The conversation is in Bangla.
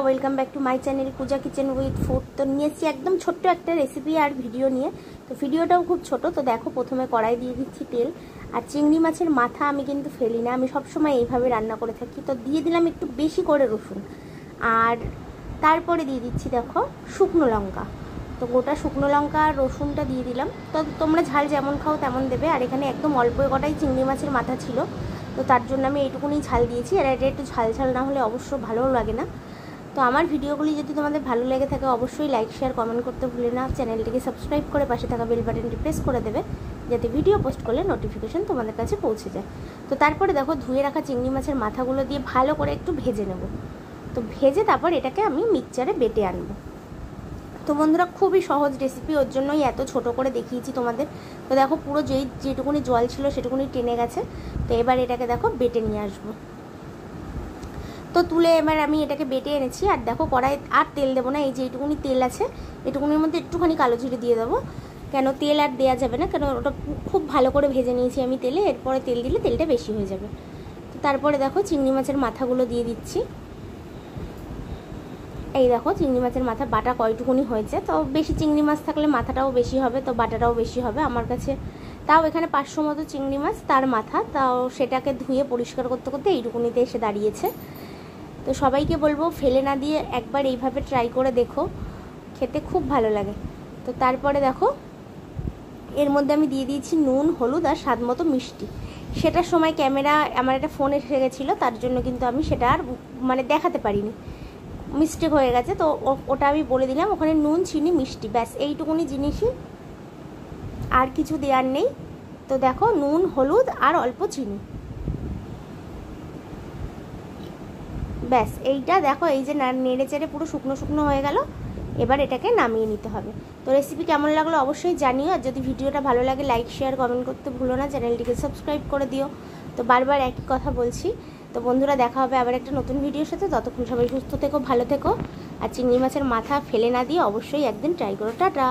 Welcome back to my channel Puja kitchen with food. তো নিয়েছি একদম ছোট্ট একটা রেসিপি আর ভিডিও নিয়ে। তো ভিডিওটাও খুব ছোট। তো দেখো, প্রথমে কড়াই দিয়ে দিচ্ছি তেল। আর চিংড়ি মাছের মাথা আমি কিন্তু ফেলি না, আমি সবসময় এইভাবে রান্না করে থাকি। তো দিয়ে দিলাম একটু বেশি করে রসুন, আর তারপরে দিয়ে দিচ্ছি দেখো শুকনো লঙ্কা। তো গোটা শুকনো লঙ্কা আর রসুনটা দিয়ে দিলাম। তো তোমরা ঝাল যেমন খাও তেমন দেবে। আর এখানে একদম অল্প কটাই চিংড়ি মাছের মাথা ছিল, তো তার জন্য আমি এইটুকুনি ঝাল দিয়েছি। আর এটা একটু ঝাল ঝাল না হলে অবশ্য ভালোও লাগে না। তো আমার ভিডিওগুলি যদি তোমাদের ভালো লেগে থাকে অবশ্যই লাইক শেয়ার কমেন্ট করতে ভুলে না। চ্যানেলটিকে সাবস্ক্রাইব করে পাশে থাকা বেল বাটনটি প্রেস করে দেবে, যাতে ভিডিও পোস্ট করলে নোটিফিকেশন তোমাদের কাছে পৌঁছে যায়। তো তারপরে দেখো, ধুয়ে রাখা চিংড়ি মাছের মাথাগুলো দিয়ে ভালো করে একটু ভেজে নেব। তো ভেজে তারপর এটাকে আমি মিক্সচারে বেটে আনবো। তো বন্ধুরা, খুবই সহজ রেসিপি, ওর জন্যই এত ছোট করে দেখিয়েছি তোমাদের। তো দেখো, পুরো যেটুকুনি জল ছিল সেটুকুনি টেনে গেছে। তো এবার এটাকে দেখো বেটে নিয়ে আসবো। তো তুলে এবার আমি এটাকে বেটে এনেছি। আর দেখো, কড়াই আর তেল দেবো না, এই যে এইটুকুনি তেল আছে এটুকুনির মধ্যে একটুখানি কালো জিরে দিয়ে দেবো। কেন তেল আর দেওয়া যাবে না, কেন ওটা খুব ভালো করে ভেজে নিয়েছি আমি তেলে। এরপরে তেল দিলে তেলটা বেশি হয়ে যাবে। তো তারপরে দেখো চিংড়ি মাছের মাথাগুলো দিয়ে দিচ্ছি। এই দেখো, চিংড়ি মাছের মাথা বাটা কয়টুকুনি হয়েছে। তো বেশি চিংড়ি মাছ থাকলে মাথাটাও বেশি হবে, তো বাটাটাও বেশি হবে। আমার কাছে তাও এখানে 500 মতো চিংড়ি মাছ, তার মাথা, তাও সেটাকে ধুয়ে পরিষ্কার করতে করতে এইটুকুনিতে এসে দাঁড়িয়েছে। তো সবাইকে বলবো ফেলে না দিয়ে একবার এইভাবে ট্রাই করে দেখো, খেতে খুব ভালো লাগে। তো তারপরে দেখো, এর মধ্যে আমি দিয়ে দিয়েছি নুন, হলুদ আর স্বাদ মতো মিষ্টি। সেটার সময় ক্যামেরা আমার একটা ফোন এসে গেছিলো, তার জন্য কিন্তু আমি সেটা আর দেখাতে পারিনি, মিস্টেক হয়ে গেছে। তো ওটা আমি বলে দিলাম, ওখানে নুন, চিনি, মিষ্টি, ব্যাস এইটুকুনি জিনিসই, আর কিছু দেওয়ার নেই। তো দেখো, নুন, হলুদ আর অল্প চিনি, ব্যাস এইটা দেখো, এই যে নেড়ে চেড়ে পুরো শুকনো শুকনো হয়ে গেল। এবার এটাকে নামিয়ে নিতে হবে। তো রেসিপি কেমন লাগলো অবশ্যই জানিও। আর যদি ভিডিওটা ভালো লাগে লাইক শেয়ার কমেন্ট করতে ভুলো না, চ্যানেলটিকে সাবস্ক্রাইব করে দিও। তো বারবার একই কথা বলছি। তো বন্ধুরা, দেখা হবে আবার একটা নতুন ভিডিওর সাথে। ততক্ষণ সবাই সুস্থ থেকো, ভালো থেকো। আর চিংড়ি মাছের মাথা ফেলে না দিয়ে অবশ্যই একদিন ট্রাই করো। টাটা।